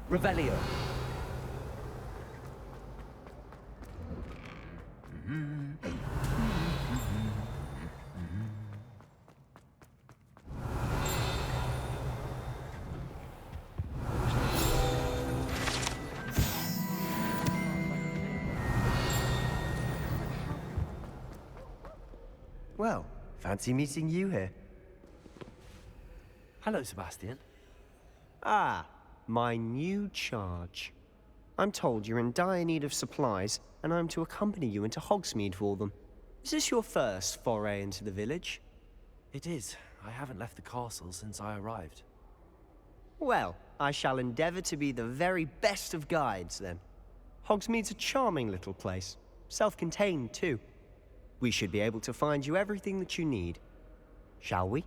Revelio. Well, fancy meeting you here. Hello, Sebastian. Ah, my new charge. I'm told you're in dire need of supplies, and I'm to accompany you into Hogsmeade for them. Is this your first foray into the village? It is. I haven't left the castle since I arrived. Well, I shall endeavour to be the very best of guides, then. Hogsmeade's a charming little place. Self-contained, too. We should be able to find you everything that you need. Shall we?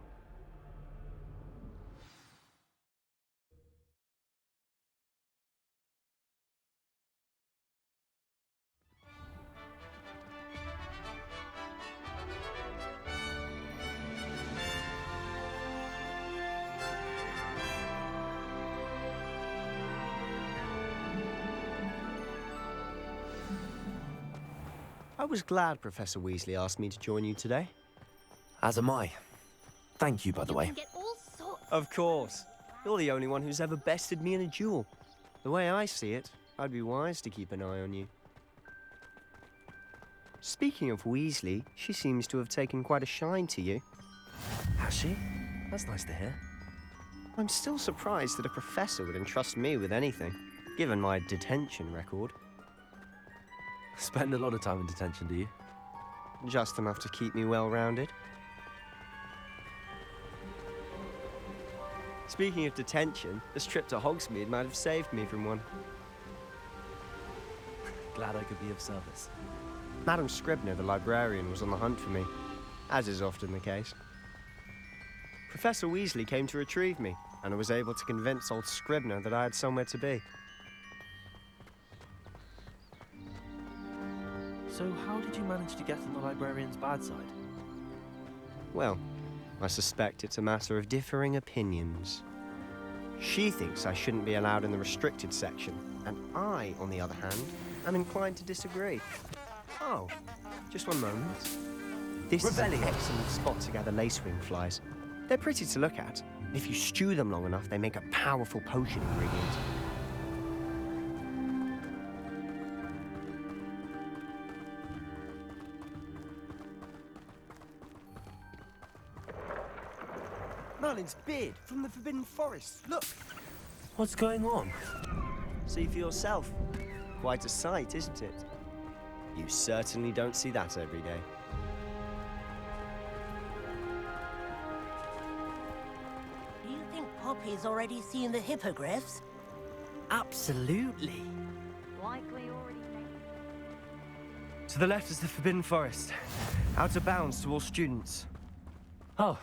I was glad Professor Weasley asked me to join you today. As am I. Thank you, by the way. Of course. You're the only one who's ever bested me in a duel. The way I see it, I'd be wise to keep an eye on you. Speaking of Weasley, she seems to have taken quite a shine to you. Has she? That's nice to hear. I'm still surprised that a professor would entrust me with anything, given my detention record. Spend a lot of time in detention, do you? Just enough to keep me well-rounded. Speaking of detention, this trip to Hogsmeade might have saved me from one. Glad I could be of service. Madam Scribner, the librarian, was on the hunt for me, as is often the case. Professor Weasley came to retrieve me, and I was able to convince old Scribner that I had somewhere to be. So how did you manage to get on the librarian's bad side? Well, I suspect it's a matter of differing opinions. She thinks I shouldn't be allowed in the restricted section, and I, on the other hand, am inclined to disagree. Oh, just one moment. This is an excellent spot to gather lacewing flies. They're pretty to look at. If you stew them long enough, they make a powerful potion ingredient. Merlin's beard from the Forbidden Forest. Look! What's going on? See for yourself. Quite a sight, isn't it? You certainly don't see that every day. Do you think Poppy's already seen the hippogriffs? Absolutely. Likely already. To the left is the Forbidden Forest. Out of bounds to all students. Oh,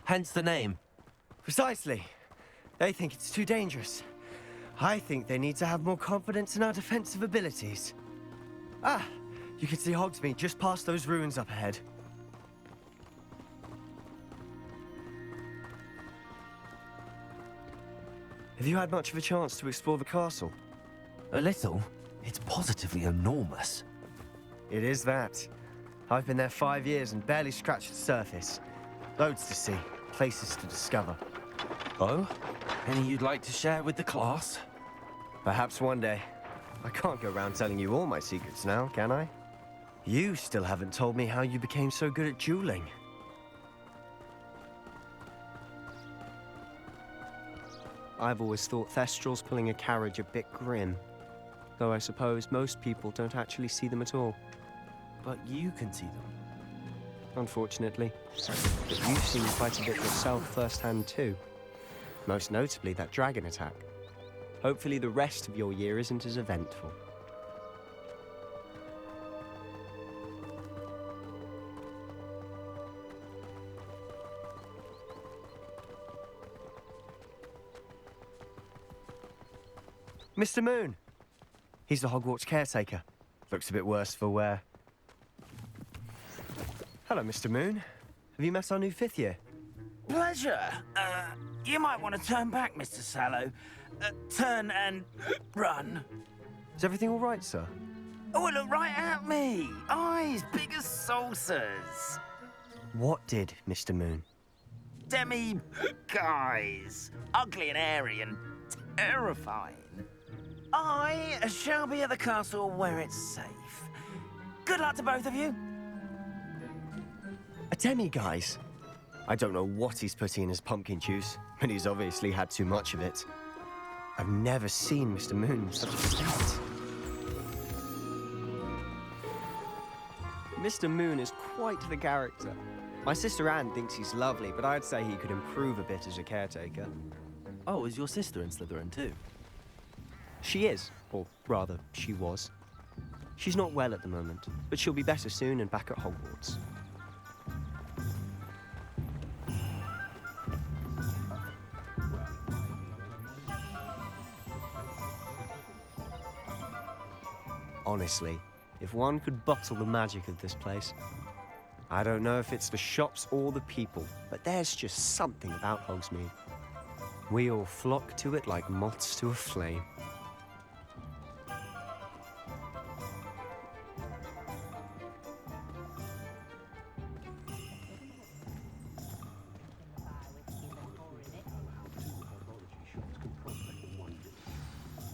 hence the name. Precisely. They think it's too dangerous. I think they need to have more confidence in our defensive abilities. Ah, you can see Hogsmeade just past those ruins up ahead. Have you had much of a chance to explore the castle? A little. It's positively enormous. It is that. I've been there 5 years and barely scratched the surface. Loads to see, places to discover. Oh? Any you'd like to share with the class? Perhaps one day. I can't go around telling you all my secrets now, can I? You still haven't told me how you became so good at dueling. I've always thought Thestrals pulling a carriage a bit grim. Though I suppose most people don't actually see them at all. But you can see them. Unfortunately. But you've seen quite a bit yourself firsthand too. Most notably that dragon attack. Hopefully the rest of your year isn't as eventful. Mr. Moon! He's the Hogwarts caretaker. Looks a bit worse for wear. Hello, Mr. Moon. Have you met our new 5th year? Pleasure. You might want to turn back, Mr. Sallow. Turn and run. Is everything all right, sir? Oh, look right at me. Eyes big as saucers. What did, Mr. Moon? Demi guys. Ugly and hairy and terrifying. I shall be at the castle where it's safe. Good luck to both of you. A demi-guise? I don't know what he's putting in his pumpkin juice, but he's obviously had too much of it. I've never seen Mr. Moon in such a state. Mr. Moon is quite the character. My sister Anne thinks he's lovely, but I'd say he could improve a bit as a caretaker. Oh, is your sister in Slytherin too? She is, or rather, she was. She's not well at the moment, but she'll be better soon and back at Hogwarts. Honestly, if one could bottle the magic of this place. I don't know if it's the shops or the people, but there's just something about Hogsmeade. We all flock to it like moths to a flame.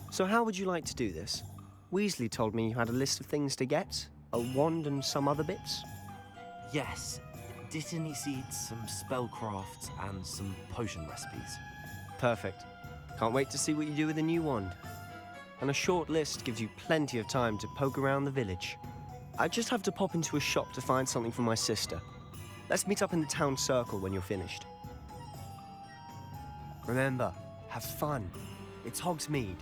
So how would you like to do this? Weasley told me you had a list of things to get, a wand and some other bits. Yes. Dittany seeds, some spellcrafts, and some potion recipes. Perfect. Can't wait to see what you do with the new wand. And a short list gives you plenty of time to poke around the village. I just have to pop into a shop to find something for my sister. Let's meet up in the town circle when you're finished. Remember, have fun. It's Hogsmeade.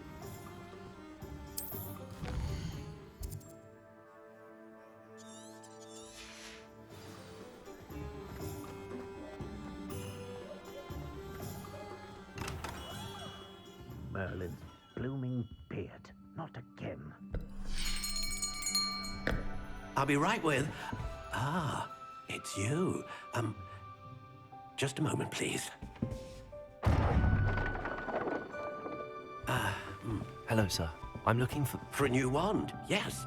Merlin's blooming beard. Not again. I'll be right with... Ah, it's you. Just a moment, please. Hello, sir. I'm looking for... For a new wand, yes.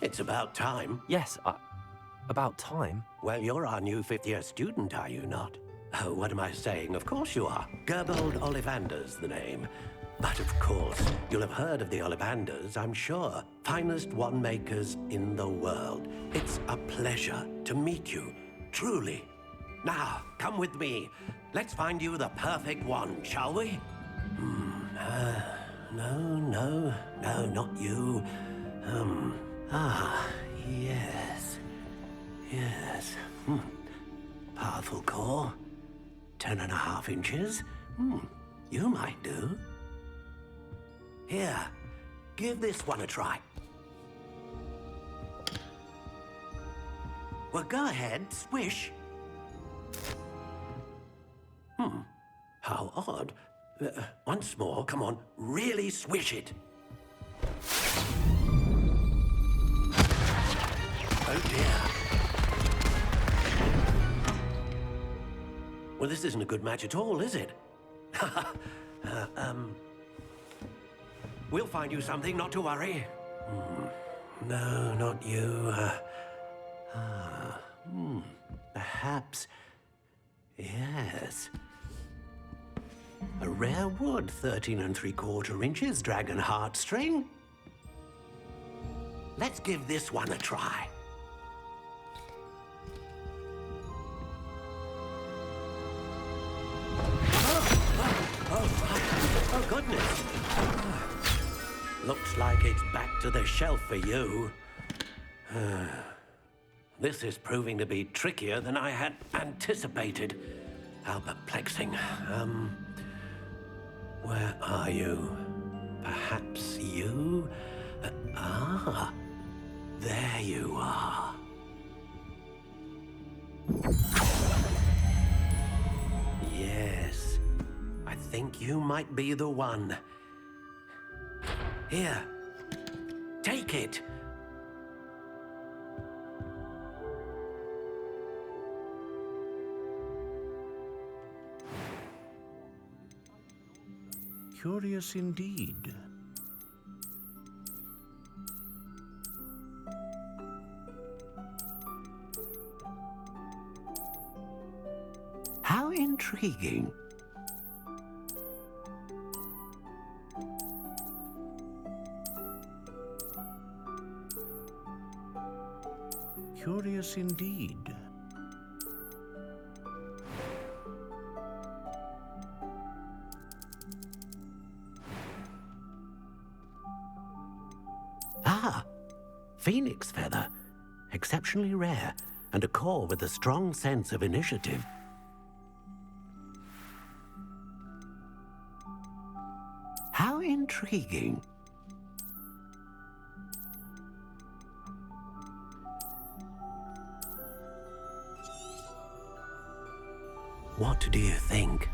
It's about time. Yes, about time. Well, you're our new fifth-year student, are you not? Oh, what am I saying? Of course you are. Gerbold Ollivander's the name. But of course, you'll have heard of the Ollivanders, I'm sure. Finest wand makers in the world. It's a pleasure to meet you, truly. Now, come with me. Let's find you the perfect wand, shall we? No, not you. Yes. Powerful core. 10.5 inches. You might do. Here, give this one a try. Well, go ahead, swish. How odd. Once more, come on, really swish it. Oh dear. Well, this isn't a good match at all, is it? We'll find you something, not to worry. No, not you. Perhaps. Yes. A rare wood, 13 3/4 inches, dragon heartstring. Let's give this one a try. Oh, goodness. Looks like it's back to the shelf for you. This is proving to be trickier than I had anticipated. How perplexing. Where are you? Perhaps you? There you are. Yes, I think you might be the one. Here, take it. Curious indeed. How intriguing. Curious indeed. Ah, phoenix feather. Exceptionally rare, and a core with a strong sense of initiative. How intriguing. What do you think?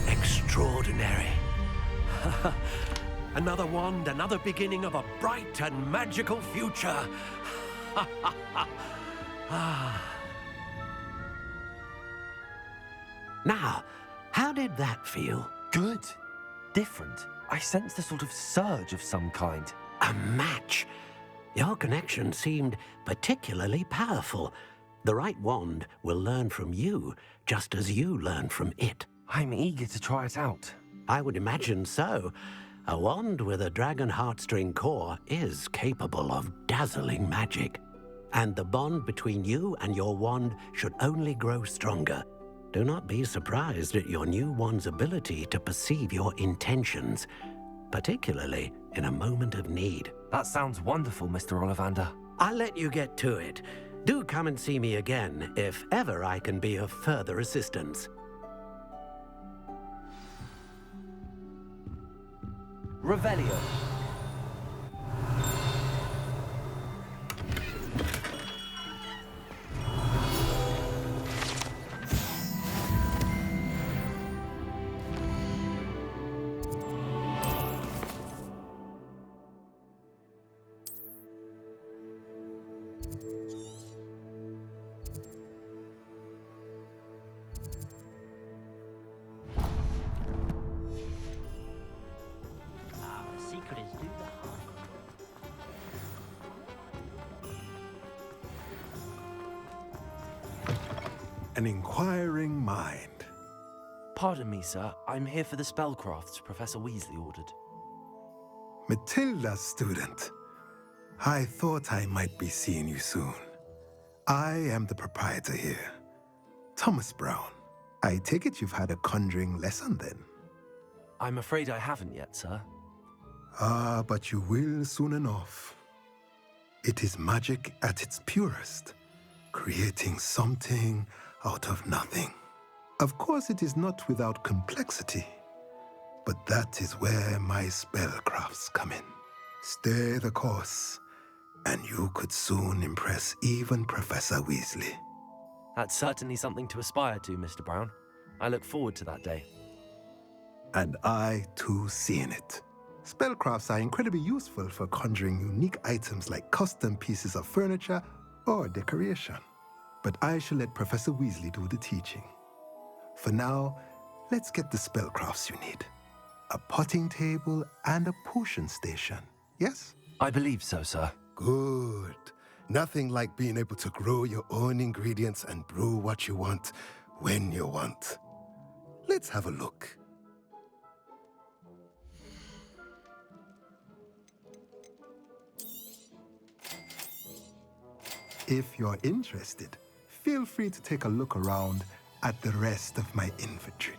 Extraordinary. Another wand, another beginning of a bright and magical future. Now, how did that feel? Good. Different. I sensed a sort of surge of some kind. A match. Your connection seemed particularly powerful. The right wand will learn from you, just as you learn from it. I'm eager to try it out. I would imagine so. A wand with a dragon heartstring core is capable of dazzling magic. And the bond between you and your wand should only grow stronger. Do not be surprised at your new wand's ability to perceive your intentions, particularly in a moment of need. That sounds wonderful, Mr. Ollivander. I'll let you get to it. Do come and see me again if ever I can be of further assistance. Revelio. An inquiring mind. Pardon me, sir. I'm here for the spellcrafts Professor Weasley ordered. Matilda's student. I thought I might be seeing you soon. I am the proprietor here, Thomas Brown. I take it you've had a conjuring lesson then? I'm afraid I haven't yet, sir. Ah, but you will soon enough. It is magic at its purest, creating something out of nothing. Of course, it is not without complexity, but that is where my spellcrafts come in. Stay the course, and you could soon impress even Professor Weasley. That's certainly something to aspire to, Mr. Brown. I look forward to that day. And I, too, seeing it. Spellcrafts are incredibly useful for conjuring unique items like custom pieces of furniture or decoration. But I shall let Professor Weasley do the teaching. For now, let's get the spellcrafts you need. A potting table and a potion station, yes? I believe so, sir. Good. Nothing like being able to grow your own ingredients and brew what you want when you want. Let's have a look. If you're interested, feel free to take a look around at the rest of my inventory.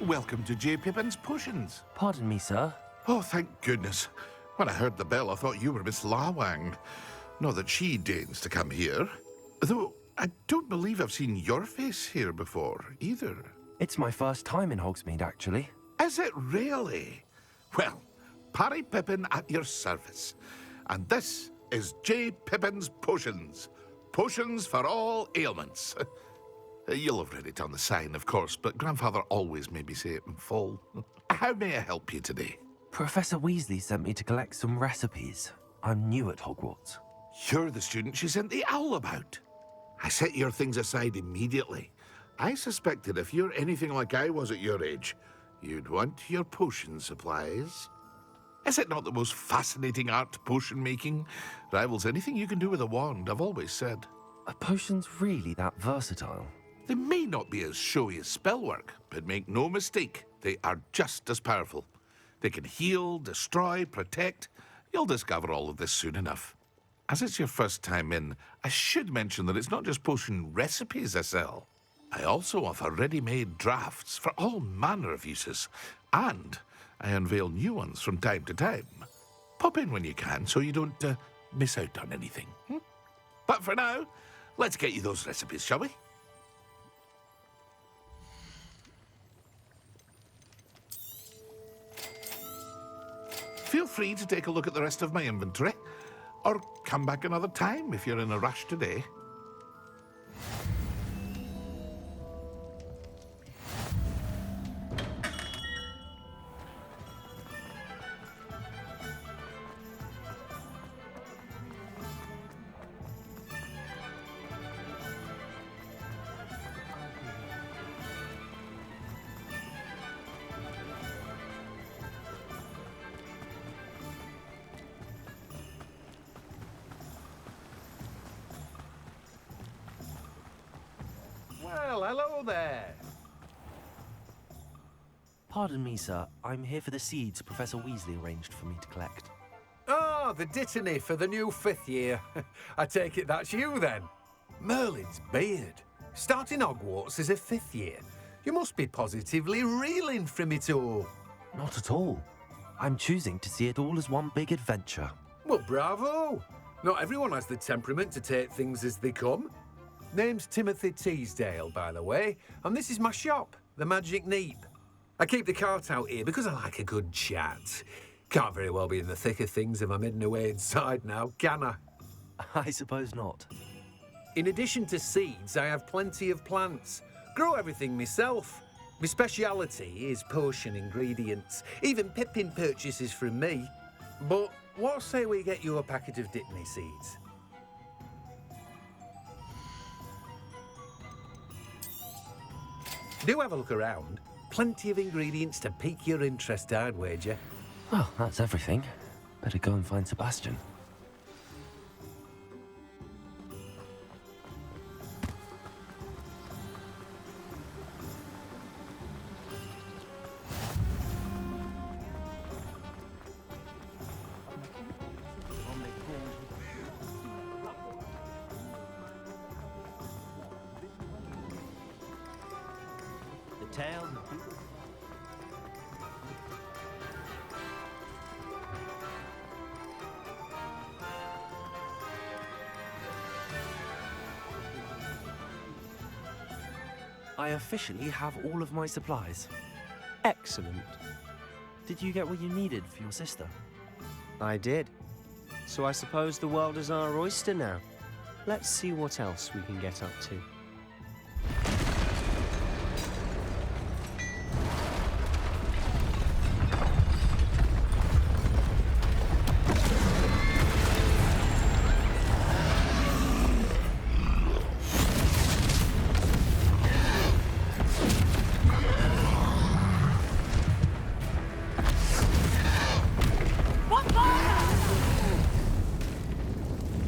Welcome to J. Pippin's Potions. Pardon me, sir. Oh, thank goodness. When I heard the bell, I thought you were Miss Lawang. Not that she deigns to come here. Though, I don't believe I've seen your face here before, either. It's my first time in Hogsmeade, actually. Is it really? Well, Parry Pippin at your service. And this is J. Pippin's Potions. Potions for all ailments. You'll have read it on the sign, of course, but Grandfather always made me say it in full. How may I help you today? Professor Weasley sent me to collect some recipes. I'm new at Hogwarts. You're the student she sent the owl about. I set your things aside immediately. I suspected if you're anything like I was at your age, you'd want your potion supplies. Is it not the most fascinating art, potion making? Rivals anything you can do with a wand, I've always said. Are potions really that versatile? They may not be as showy as spellwork, but make no mistake, they are just as powerful. They can heal, destroy, protect. You'll discover all of this soon enough. As it's your first time in, I should mention that it's not just potion recipes I sell. I also offer ready-made drafts for all manner of uses, and I unveil new ones from time to time. Pop in when you can so you don't miss out on anything. But for now, let's get you those recipes, shall we? Feel free to take a look at the rest of my inventory, or come back another time if you're in a rush today. Well, hello there. Pardon me, sir. I'm here for the seeds Professor Weasley arranged for me to collect. Oh, the dittany for the new 5th year. I take it that's you, then. Merlin's beard. Starting Hogwarts as a 5th year. You must be positively reeling from it all. Not at all. I'm choosing to see it all as one big adventure. Well, bravo. Not everyone has the temperament to take things as they come. Name's Timothy Teasdale, by the way, and this is my shop, the Magic Neep. I keep the cart out here because I like a good chat. Can't very well be in the thick of things if I'm hidden away inside now, can I? I suppose not. In addition to seeds, I have plenty of plants. Grow everything myself. My speciality is potion ingredients. Even Pippin purchases from me. But what say we get you a packet of Dittany seeds? Do have a look around. Plenty of ingredients to pique your interest, I'd wager. Well, that's everything. Better go and find Sebastian. Tail. I officially have all of my supplies. Excellent. Did you get what you needed for your sister? I did. So I suppose the world is our oyster now. Let's see what else we can get up to.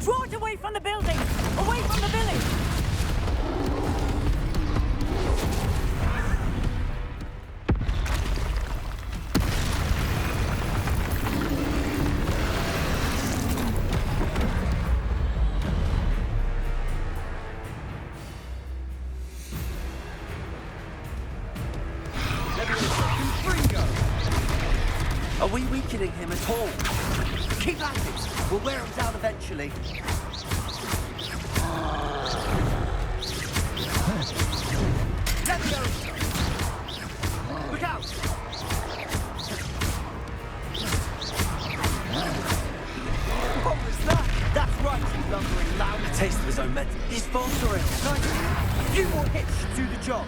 Draw it away from the building! Away from the village! Let me Are we weakening him at all? Keep at it! We'll wear him down eventually. Let me go! Look out! What was that? That's right, you lumbering loud. A taste of his own medicine. He's faltering. Nice. A few more hits should do the job.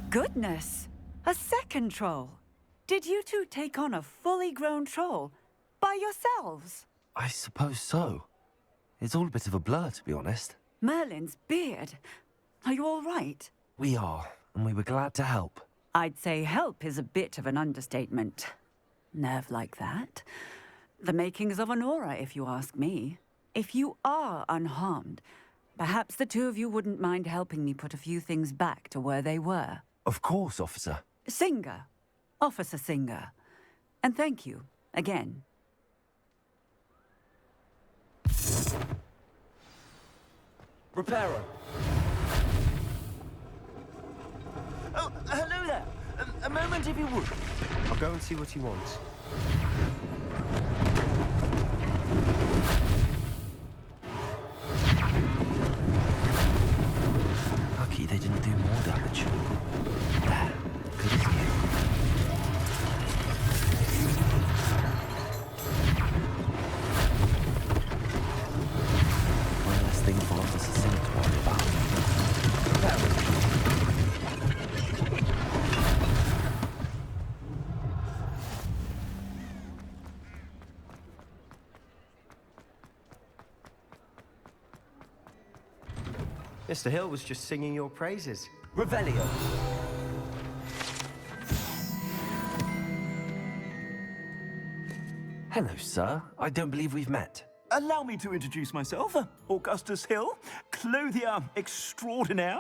Goodness! A second troll. Did you two take on a fully grown troll by yourselves? I suppose so. It's all a bit of a blur, to be honest. Merlin's beard. Are you all right? We are, and we were glad to help. I'd say help is a bit of an understatement. Nerve like that. The makings of an aura, if you ask me. If you are unharmed, perhaps the two of you wouldn't mind helping me put a few things back to where they were. Of course, officer. Singer. Officer Singer. And thank you, again. Reparo. Oh, hello there. A moment, if you would. I'll go and see what he wants. Lucky they didn't do more damage. There. Good as new. One less thing for Officer Singh to worry about. Mr. Hill was just singing your praises. Revelio. Hello, sir. I don't believe we've met. Allow me to introduce myself, Augustus Hill, clothier extraordinaire.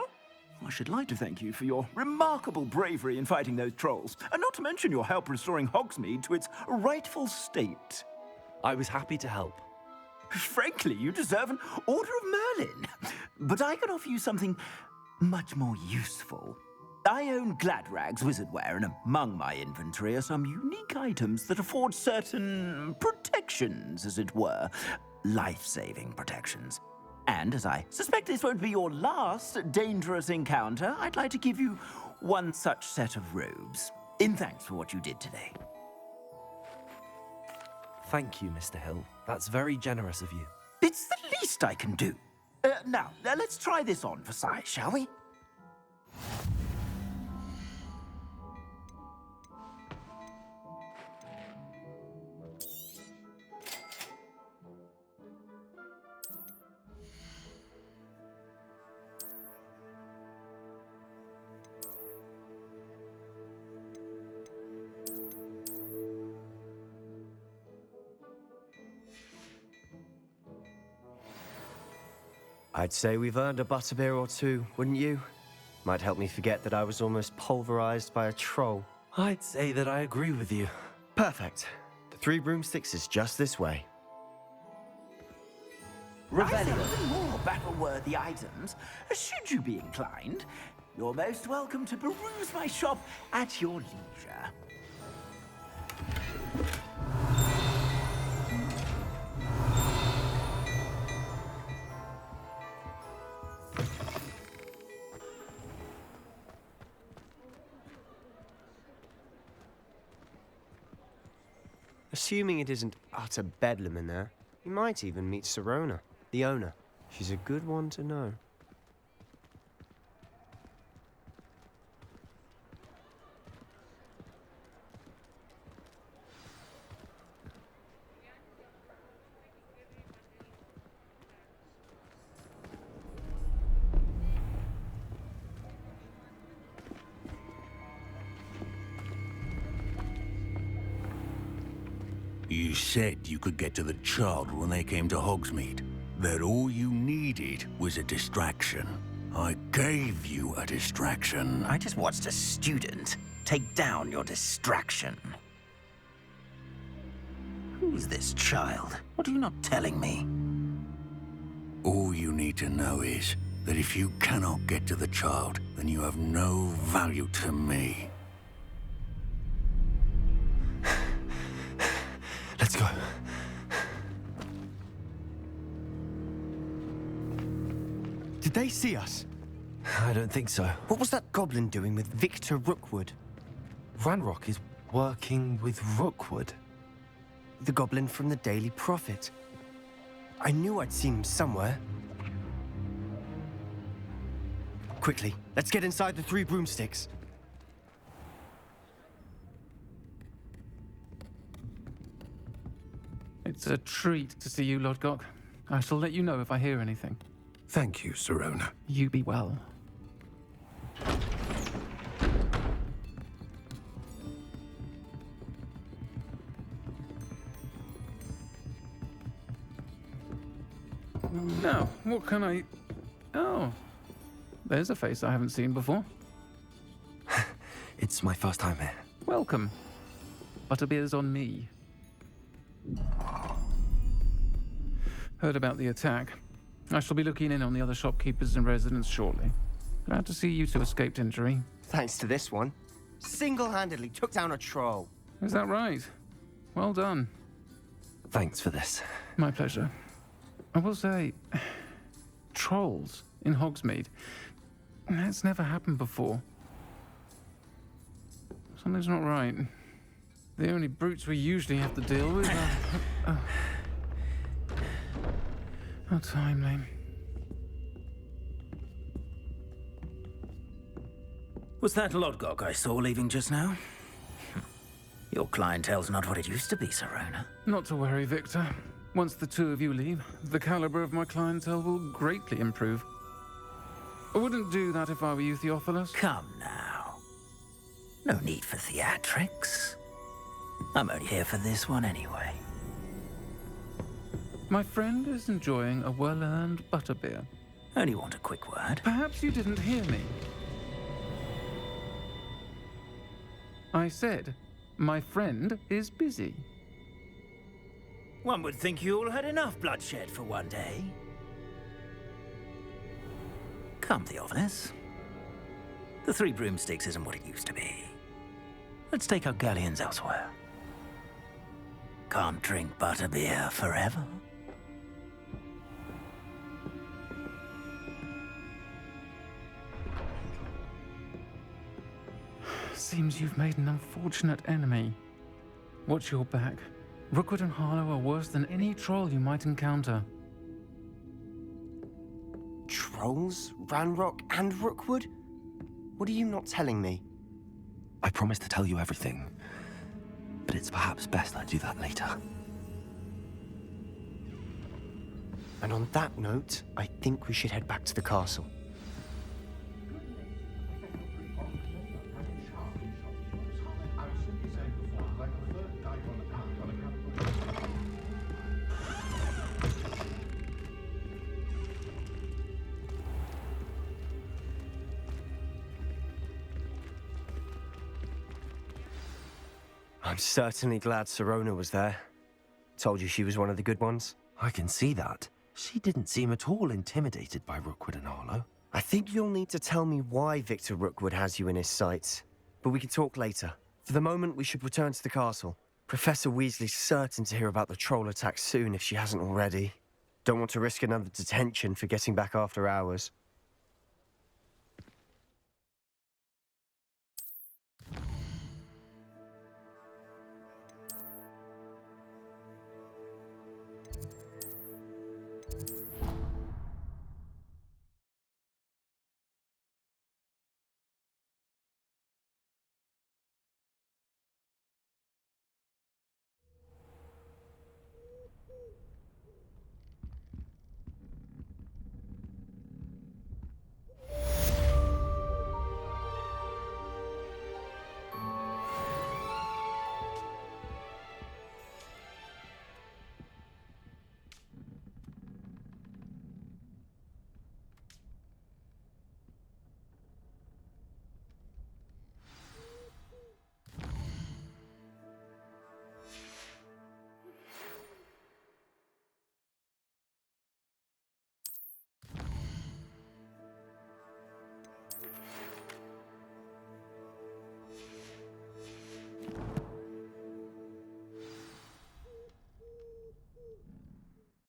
I should like to thank you for your remarkable bravery in fighting those trolls, and not to mention your help restoring Hogsmeade to its rightful state. I was happy to help. Frankly, you deserve an Order of Merlin. But I can offer you something much more useful. I own Gladrag's wizardware, and among my inventory are some unique items that afford certain protections, as it were. Life-saving protections. And as I suspect this won't be your last dangerous encounter, I'd like to give you one such set of robes, in thanks for what you did today. Thank you, Mr. Hill. That's very generous of you. It's the least I can do. Now, let's try this on for size, shall we? I'd say we've earned a butterbeer or two, wouldn't you? Might help me forget that I was almost pulverized by a troll. I'd say that I agree with you. Perfect. The 3 broomsticks is just this way. Revelio. More battle-worthy items. Should you be inclined, you're most welcome to peruse my shop at your leisure. Assuming it isn't utter bedlam in there, you might even meet Sirona, the owner. She's a good one to know. You said you could get to the child when they came to Hogsmeade. That all you needed was a distraction. I gave you a distraction. I just watched a student take down your distraction. Who's this child? What are you not telling me? All you need to know is that if you cannot get to the child, then you have no value to me. Let's go. Did they see us? I don't think so. What was that goblin doing with Victor Rookwood? Ranrock is working with Rookwood. The goblin from the Daily Prophet. I knew I'd seen him somewhere. Quickly, let's get inside the 3 broomsticks. It's a treat to see you, Lodgok. I shall let you know if I hear anything. Thank you, Sirona. You be well. Now, what can I... Oh, there's a face I haven't seen before. It's my first time here. Welcome. Butterbeer's on me. Heard about the attack. I shall be looking in on the other shopkeepers and residents shortly. Glad to see you two escaped injury. Thanks to this one. Single-handedly took down a troll. Is that right? Well done. Thanks for this. My pleasure. I will say, trolls in Hogsmeade. That's never happened before. Something's not right. The only brutes we usually have to deal with are... How timely. Was that Lodgok I saw leaving just now? Your clientele's not what it used to be, Sirona. Not to worry, Victor. Once the two of you leave, the caliber of my clientele will greatly improve. I wouldn't do that if I were you, Theophilus. Come now. No need for theatrics. I'm only here for this one anyway. My friend is enjoying a well-earned butterbeer. Only want a quick word. Perhaps you didn't hear me. I said, my friend is busy. One would think you all had enough bloodshed for one day. Come, Theophilus. The 3 broomsticks isn't what it used to be. Let's take our galleons elsewhere. Can't drink butterbeer forever. Seems you've made an unfortunate enemy. Watch your back. Rookwood and Harlow are worse than any troll you might encounter. Trolls? Ranrock and Rookwood? What are you not telling me? I promised to tell you everything, but it's perhaps best I do that later. And on that note, I think we should head back to the castle. I'm certainly glad Sirona was there. Told you she was one of the good ones. I can see that. She didn't seem at all intimidated by Rookwood and Harlow. I think you'll need to tell me why Victor Rookwood has you in his sights. But we can talk later. For the moment, we should return to the castle. Professor Weasley's certain to hear about the troll attack soon if she hasn't already. Don't want to risk another detention for getting back after hours.